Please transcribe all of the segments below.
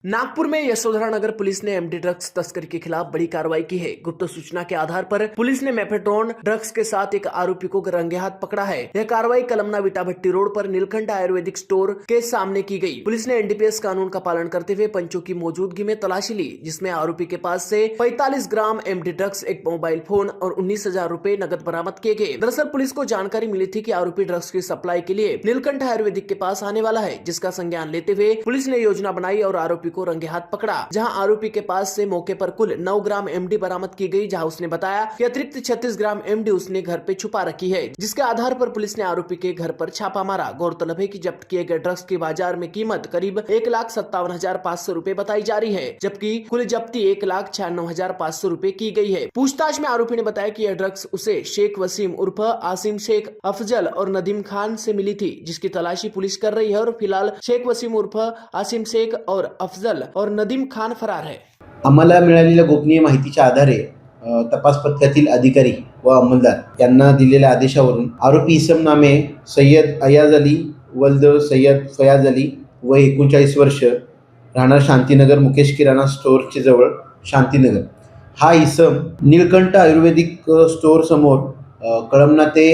नागपुर में यशोधरा नगर पुलिस ने MD drugs तस्करी के खिलाफ बड़ी कार्रवाई की है। गुप्त सूचना के आधार पर पुलिस ने मेफेड्रोन ड्रग्स के साथ एक आरोपी को रंगे हाथ पकड़ा है। यह कार्रवाई कलमना विटाभट्टी रोड पर नीलकंठ आयुर्वेदिक स्टोर के सामने की गई। पुलिस ने एनडीपीएस कानून का पालन करते हुए पंचों की मौजूदगी में तलाशी ली, जिसमें आरोपी के पास से 45 ग्राम एमडी ड्रग्स, एक मोबाइल फोन और 19,000 रूपए नगद बरामद किए गए। दरअसल पुलिस को जानकारी मिली थी कि आरोपी ड्रग्स की सप्लाई के लिए नीलकंठ आयुर्वेदिक के पास आने वाला है, जिसका संज्ञान लेते हुए पुलिस ने योजना बनाई और आरोपी को रंगे हाथ पकड़ा। जहां आरोपी के पास से मौके पर कुल 9 ग्राम एमडी बरामद की गई, जहां उसने बताया कि अतिरिक्त 36 ग्राम एमडी उसने घर पे छुपा रखी है, जिसके आधार पर पुलिस ने आरोपी के घर पर छापा मारा। गौरतलब है कि जब्त किए गए ड्रग्स की बाजार में कीमत करीब 1,57,500 रूपए बताई जा रही है, जबकि कुल जब्ती 1,96,500 रूपए की गई है। पूछताछ में आरोपी ने बताया कि यह ड्रग्स उसे शेख वसीम उर्फ आसिम शेख, अफजल और नदीम खान से मिली थी, जिसकी तलाशी पुलिस कर रही है और फिलहाल शेख वसीम उर्फ आसिम शेख और अफजल और नदीम खान फरार है। आम्हाला मिळालेल्या गोपनीय माहितीच्या आधारे तपास पथकातील अधिकारी व अंमलदार यांना दिलेल्या आदेशावरून आरोपी इसम नामे सय्यद अयाज अली वल्द सय्यद फयाज अली वय 39 वर्ष, राहणार शांतीनगर, मुकेश किराणा स्टोअरचे जवळ शांतीनगर, हा इसम नीलकंठ आयुर्वेदिक स्टोअर समोर कळमना ते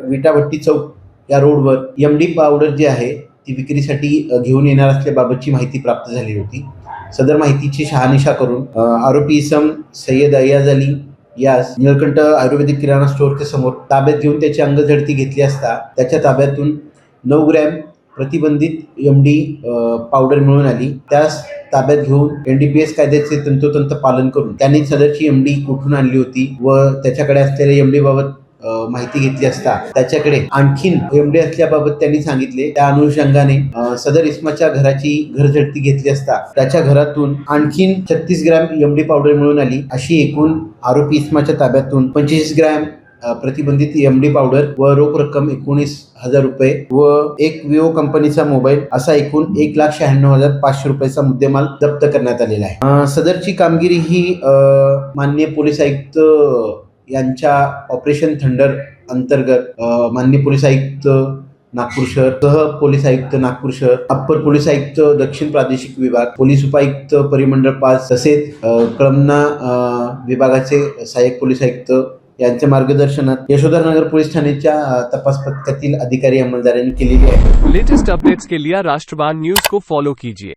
विटाभट्टी चौक या रोडवर एमडी पावडर जी आहे ती विक्रीसाठी घेऊन येणार असल्याबाबतची माहिती प्राप्त झाली होती। सदर माहितीची शहानिशा करून आरोपी इसम सय्यद अयाज अली यास नीलकंठ आयुर्वेदिक किराणा स्टोअरच्या समोर ताब्यात घेऊन त्याची अंगझडती घेतली असता त्याच्या ताब्यातून 9 ग्रॅम प्रतिबंधित एमडी पावडर मिळून आली। त्यास ताब्यात घेऊन एनडीपीएस कायद्याचे तंतोतंत पालन करून त्यांनी सदरची एमडी कुठून आणली होती व त्याच्याकडे असलेल्या एमडी बाबत माहिती घेतली असता त्याच्याकडे आणखीन एमडी असल्याबाबत त्यांनी सांगितले। त्या अनुषंगाने सदर इसमाच्या घराची घरझडती घेतली असता त्याच्या घरातून आणखीन 36 ग्रॅम एमडी पावडर मिळून आली। अशी एकूण आरोपी इसमाच्या ताब्यातून 25 ग्रॅम प्रतिबंधित एमडी पावडर व रोख रक्कम 19,000 रुपये व एक विवो कंपनीचा मोबाईल असा एकूण 1,96,500 रुपयाचा मुद्देमाल जप्त करण्यात आलेला आहे। सदरची कामगिरी ही माननीय पोलीस आयुक्त यांच्या ऑपरेशन थंडर अंतर्गत माननीय पोलीस आयुक्त नागपूर शहर, सह पोलीस आयुक्त नागपूर शहर, अप्पर पोलीस आयुक्त दक्षिण प्रादेशिक विभाग, पोलीस उपायुक्त परिमंडळ 5 तसेच कळमना विभागाचे सहाय्यक पोलीस आयुक्त यांच्या मार्गदर्शनात यशोधरा नगर पोलीस ठाण्याच्या तपास पथकातील अधिकारी अंमलदारांनी केलेली आहे। लेटेस्ट अपडेट्स के लिए राष्ट्रवाद न्यूज को फॉलो कीजिए।